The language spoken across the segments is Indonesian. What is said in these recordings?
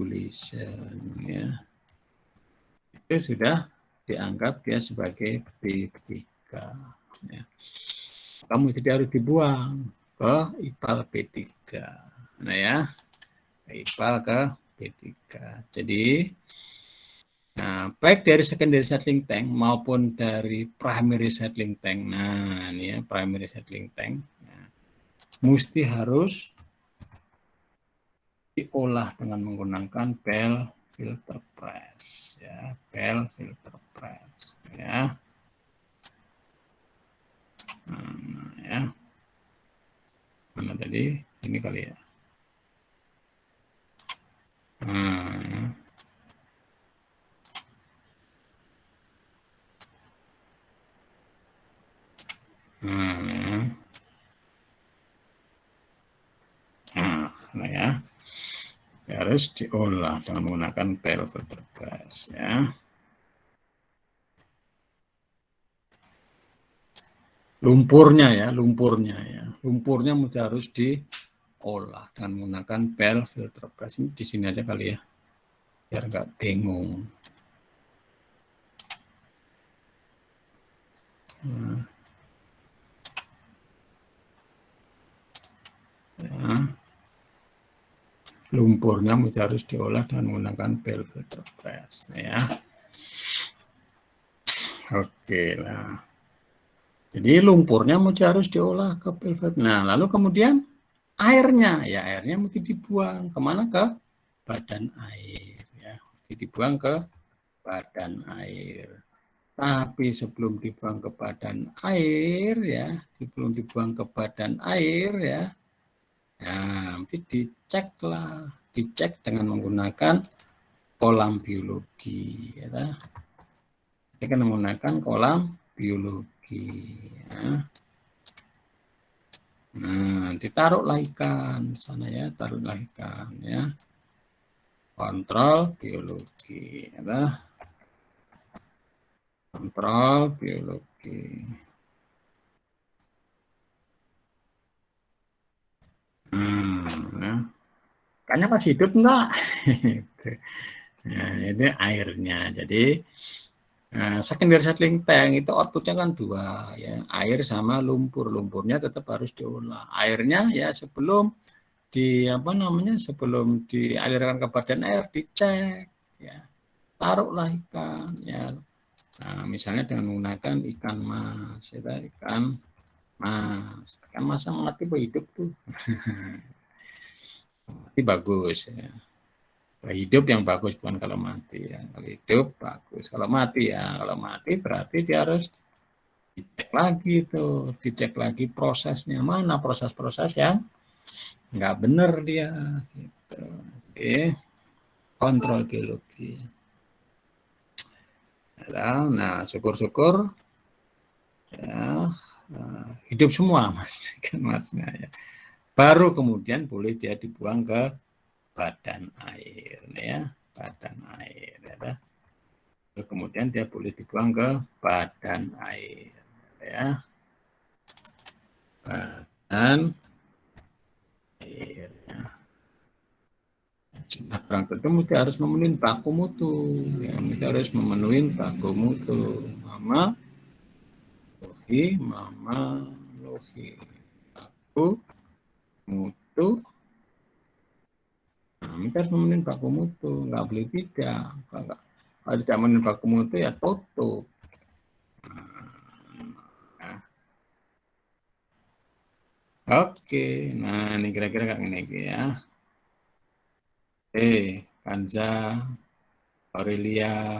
regulation, ya. Itu sudah dianggap dia sebagai B3. Ya. Kamu tidak harus dibuang ke IPAL B3. Nah ya, IPAL ke B3. Jadi, nah, baik dari secondary settling tank maupun dari primary settling tank. Nah, ini ya, primary settling tank. Nah, mesti harus diolah dengan menggunakan Bell filter press, ya, Bell filter press, ya. Nah, ya. Mana tadi? Ini kali ya. Nah, nah ya, harus diolah dengan menggunakan Bell filter press, ya. Lumpurnya ya, lumpurnya harus diolah dengan menggunakan Bell filter press. Ini di sini aja kali ya, biar nggak bingung. Nah, ya. Lumpurnya harus diolah dengan menggunakan Bell filter press, ya. Oke lah. Jadi lumpurnya harus diolah ke Bell filter. Nah, lalu kemudian airnya, ya airnya mesti dibuang kemana? Ke badan air, ya. Mesti dibuang ke badan air. Tapi sebelum dibuang ke badan air, ya, sebelum dibuang ke badan air, ya, nah, nanti dicek dengan menggunakan kolam biologi, ya. Kita menggunakan kolam biologi, ya. Nah, ditaruhlah ikan sana ya, taruhlah ikan, ya. Kontrol biologi, ya. Kontrol biologi. Ya. Ikannya masih hidup enggak? Nah, ini airnya. Jadi secondary settling tank itu outputnya kan dua, ya, air sama lumpur. Lumpurnya tetap harus diolah. Airnya ya sebelum sebelum dialirkan ke badan air dicek, ya, taruhlah ikan, ya. Nah, misalnya dengan menggunakan ikan mas, ya, ikan mas yang mati hidup tuh. Mati bagus, ya. Hidup yang bagus, bukan kalau mati, ya. Kalau hidup bagus, kalau mati berarti dia harus dicek lagi prosesnya, mana proses-proses yang nggak benar dia, gitu. Oke. Kontrol biologi. Nah, syukur-syukur ya, hidup semua mas, kan masnya, ya. Baru kemudian boleh dia dibuang ke badan air, ya, badan air, ya. Kemudian dia boleh dibuang ke badan air, ya, badan air, ya. Nah, orang tentu mesti harus memenuhi baku mutu, ya, mesti harus memenuhi baku mutu, mama lohi, baku mutu. Nah, kita harus memenuhi baku mutu, nggak boleh tidak. Kalau tidak memenuhi baku mutu ya tutup. Nah. Oke, nah ini kira-kira kayak gini ya. Kanza, Aurelia,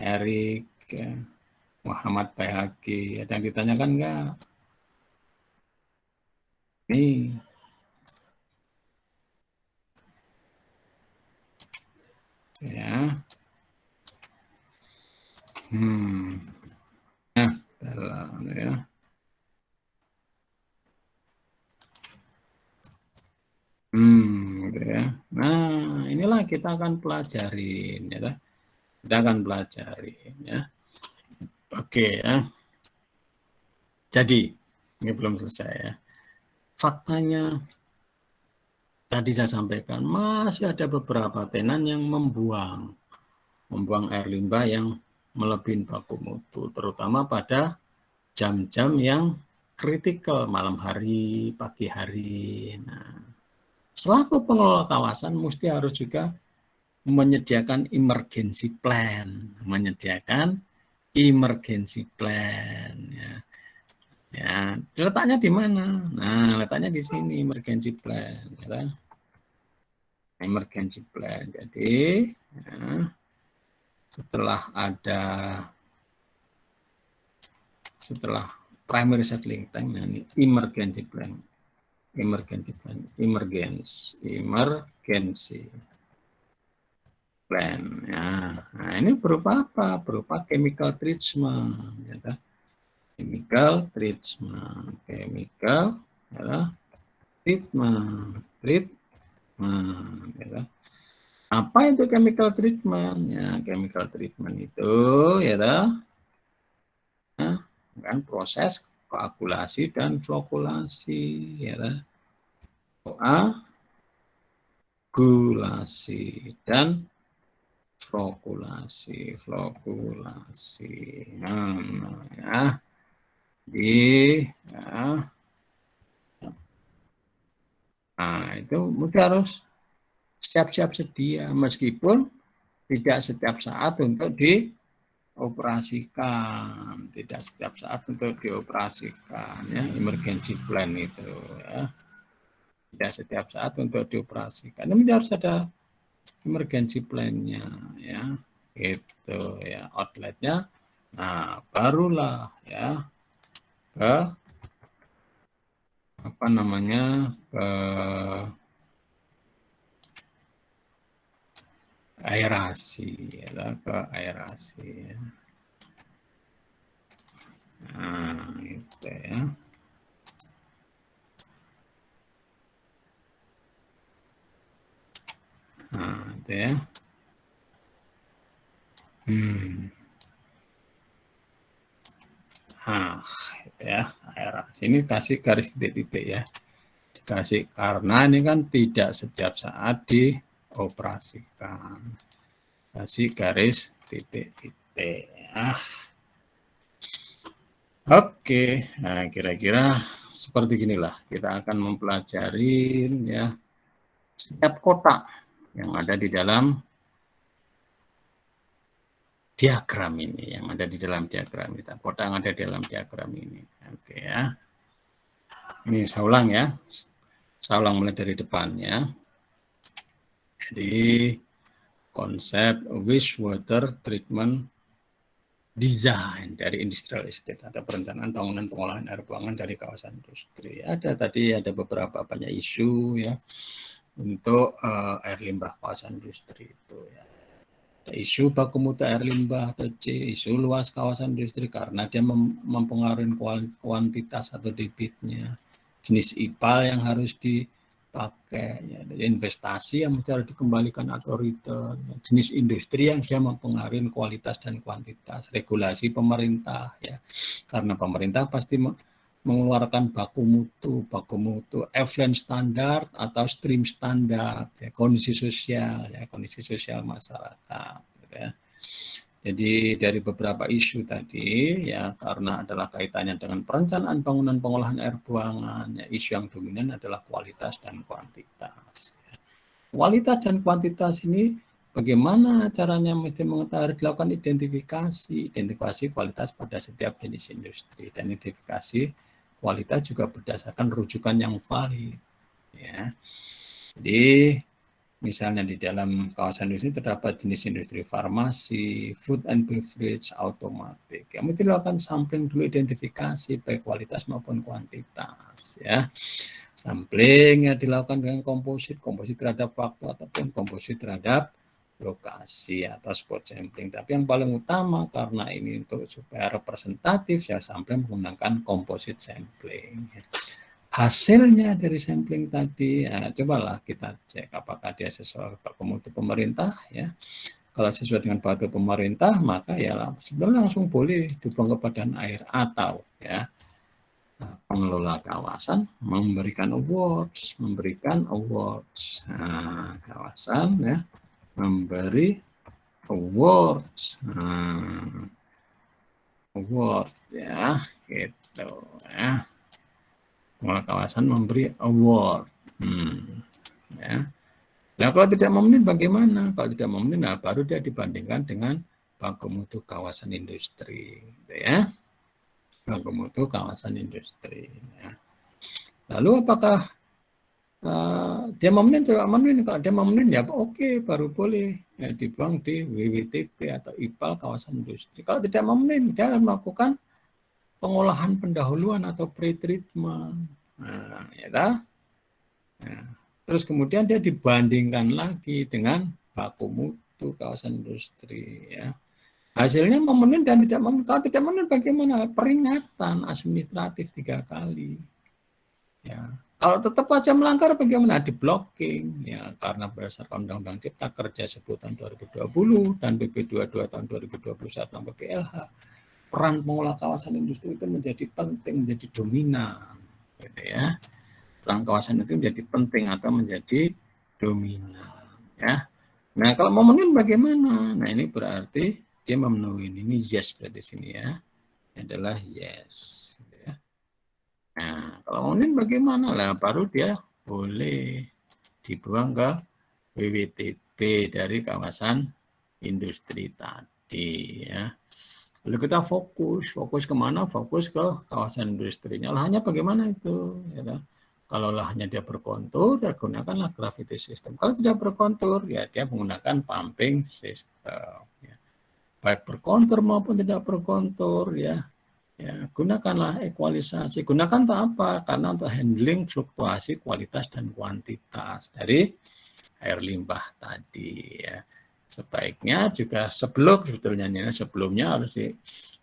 Erik, ya, Muhammad Bayhaqi, ada yang ditanyakan nggak? Nih. Ya. Nah, ya. Gitu ya. Nah, inilah kita akan pelajarin, ya. Kita akan pelajarin, ya. Oke, ya. Jadi, ini belum selesai, ya. Faktanya tadi saya sampaikan masih ada beberapa tenan yang membuang air limbah yang melebihi baku mutu, terutama pada jam-jam yang kritikal, malam hari, pagi hari. Nah, selaku pengelola kawasan mesti harus juga menyediakan emergency plan, ya. Ya, letaknya di mana? Nah, letaknya di sini emergency plan, ya. Emergency plan. Jadi, ya, setelah primary settling time, nah ini emergency plan, emergency plan. Ya. Nah, ini berupa apa? Berupa chemical treatment, ya. Chemical treatment, ya. treatment, ya. Apa itu chemical treatment? Ya, chemical treatment itu, ya, kan proses koagulasi dan flokulasi, ya, koagulasi dan flokulasi. Nah, ya. Nah, itu mungkin harus siap-siap sedia, meskipun tidak setiap saat untuk dioperasikan, ya, emergency plan itu, ya. Tidak setiap saat untuk dioperasikan. Ini harus ada emergency plan-nya, ya. Itu ya outletnya. Nah, barulah ya ke ke aerasi, ya, ke aerasi. Ya. Nah, itu ya. Nah, itu ya. Nah, ya, aerasi ini kasih garis titik-titik ya. Dikasih karena ini kan tidak setiap saat dioperasikan. Kasih garis titik-titik ya. Oke, nah kira-kira seperti inilah kita akan mempelajari ya setiap kotak yang ada di dalam diagram ini, kotak yang ada di dalam diagram ini. Oke ya. Ini saya ulang ya. Saya ulang mulai dari depannya. Jadi konsep wastewater treatment design dari industrial estate atau perencanaan bangunan pengolahan air buangan dari kawasan industri. Ada beberapa banyak isu ya untuk air limbah kawasan industri itu ya. Ada isu baku mutu air limbah atau isu luas kawasan industri karena dia mempengaruhi kuantitas atau debitnya, jenis IPAL yang harus dipakai, ya. Jadi investasi yang mesti harus dikembalikan atau return, ya. Jenis industri yang dia mempengaruhi kualitas dan kuantitas, regulasi pemerintah ya, karena pemerintah pasti mengeluarkan baku mutu, effluent standar atau stream standar, ya, kondisi sosial masyarakat. Gitu ya. Jadi dari beberapa isu tadi ya karena adalah kaitannya dengan perencanaan bangunan pengolahan air buangan, ya, isu yang dominan adalah kualitas dan kuantitas. Ya. Kualitas dan kuantitas ini bagaimana caranya mesti mengetahui dilakukan identifikasi kualitas pada setiap jenis industri dan identifikasi kualitas juga berdasarkan rujukan yang valid. Ya. Jadi misalnya di dalam kawasan industri terdapat jenis industri farmasi, food and beverage, otomotif. Kami dilakukan sampling dulu identifikasi baik kualitas maupun kuantitas. Ya. Sampling yang dilakukan dengan komposit terhadap waktu ataupun komposit terhadap lokasi atau spot sampling. Tapi yang paling utama karena ini untuk supaya representatif ya sampling menggunakan komposit sampling. Hasilnya dari sampling tadi, ya, cobalah kita cek apakah dia sesuai baku mutu pemerintah ya. Kalau sesuai dengan baku pemerintah maka ya sebenarnya langsung boleh dibuang ke badan air atau ya pengelola kawasan memberikan awards. Nah, kawasan ya memberi awards. Award ya, gitu ya. Pengelola kawasan memberi award. Ya. Nah, kalau tidak memenuhi bagaimana? Kalau tidak memenuhi, nah baru dia dibandingkan dengan baku mutu kawasan industri, gitu ya. Baku mutu kawasan industri. Ya. Lalu apakah dia memenuhi atau tidak memenuhi? Kalau dia memenuhi, ya oke, baru boleh ya, dibuang di WWTP atau IPAL kawasan industri. Kalau tidak memenuhi, dia akan melakukan pengolahan pendahuluan atau pre-treatment. Nah, ya dah. Nah, terus kemudian dia dibandingkan lagi dengan baku mutu kawasan industri ya. Hasilnya memenuhi dan tidak memenuhi. Kalau tidak memenuhi bagaimana? Peringatan administratif 3 kali. Ya. Kalau tetap aja melanggar bagaimana? Di blocking ya, karena berdasarkan Undang-Undang Cipta Kerja sebutan 2020 dan PP 22 tahun 2021 tentang PPLH, peran pengelola kawasan industri itu menjadi penting, menjadi dominan, gitu ya. Peran kawasan itu menjadi penting atau menjadi dominan, ya. Nah, kalau memenuhi bagaimana? Nah, ini berarti dia memenuhi. Ini yes berarti sini ya. Ini adalah yes. Gitu ya. Nah, kalau memenuhi bagaimana? Lah, baru dia boleh dibuang ke WWTP dari kawasan industri tadi ya. Lalu kita fokus kemana? Fokus ke kawasan industrinya. Lahannya bagaimana itu? Ya, kalau lahannya dia berkontur, ya gunakanlah gravity system. Kalau tidak berkontur, ya dia menggunakan pumping system. Ya. Baik berkontur maupun tidak berkontur, ya gunakanlah ekualisasi. Gunakan untuk apa? Karena untuk handling fluktuasi kualitas dan kuantitas dari air limbah tadi. Ya. Sebaiknya juga sebelumnya harus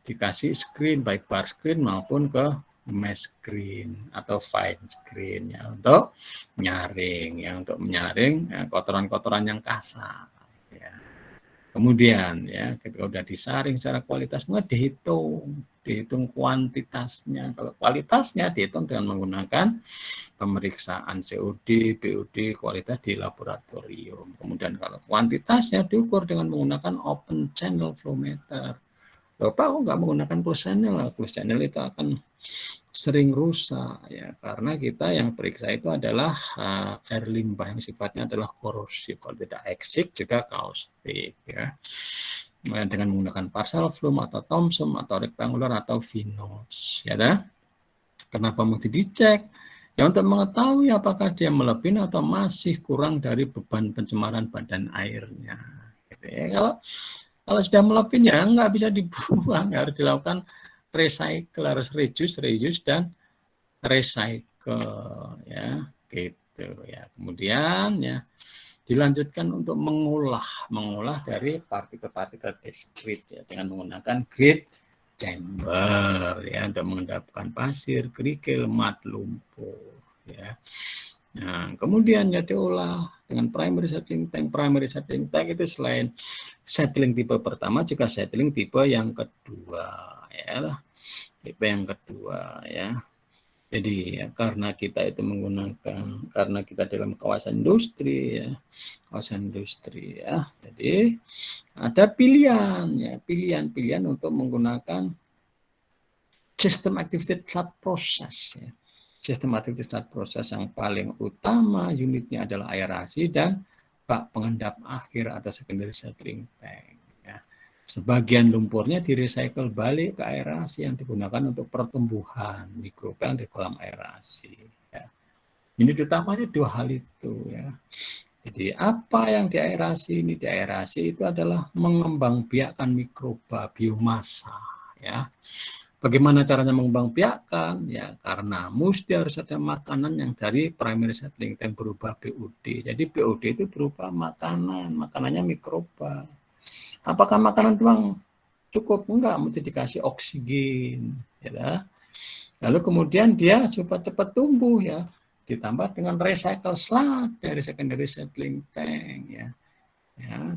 dikasih screen, baik bar screen maupun ke mesh screen atau fine screen ya, untuk menyaring kotoran-kotoran yang kasar. Ya. Kemudian ya ketika sudah disaring secara kualitas, dihitung kuantitasnya. Kalau kualitasnya dihitung dengan menggunakan pemeriksaan COD, BOD, kualitas di laboratorium. Kemudian kalau kuantitasnya diukur dengan menggunakan open channel flow meter. Bapak kok nggak menggunakan closed channel? Closed channel itu akan sering rusak ya, karena kita yang periksa itu adalah air limbah yang sifatnya adalah korosif. Kalau tidak exit juga kaustik ya. Dengan menggunakan partial flume atau Thomson atau rectangular atau V-notch ya dah. Kenapa mesti dicek? Ya untuk mengetahui apakah dia melebihi atau masih kurang dari beban pencemaran badan airnya. Gitu ya. Kalau sudah melebihi ya nggak bisa dibuang, harus dilakukan recycle, harus reuse dan recycle ya, gitu ya. Kemudian ya dilanjutkan untuk mengolah dari partikel-partikel diskrit ya dengan menggunakan grid chamber ya untuk mengendapkan pasir, kerikil, mat, lumpur ya. Nah, kemudian ya diolah dengan primary settling tank. Primary settling tank itu selain settling tipe pertama juga settling tipe yang kedua ya. Tipe yang kedua ya. Jadi ya, karena kita dalam kawasan industri ya. Kawasan industri ya. Jadi ada pilihan untuk menggunakan sistem activated start process ya. Sistem activated start process yang paling utama unitnya adalah aerasi dan bak pengendap akhir atau secondary settling tank. Ya. Sebagian lumpurnya direcycle balik ke aerasi yang digunakan untuk pertumbuhan mikroba di kolam aerasi. Ya. Unit utamanya 2 hal itu ya. Jadi apa yang diaerasi ini? Diaerasi itu adalah mengembangbiakkan mikroba biomasa ya. Bagaimana caranya mengembangbiakkan? Ya, karena mesti harus ada makanan yang dari primary settling tank berubah BOD. Jadi BOD itu berupa makanannya mikroba. Apakah makanan doang cukup? Enggak, mesti dikasih oksigen. Ya. Lalu kemudian dia supaya cepat tumbuh ya, ditambah dengan recycle slug dari secondary settling tank ya.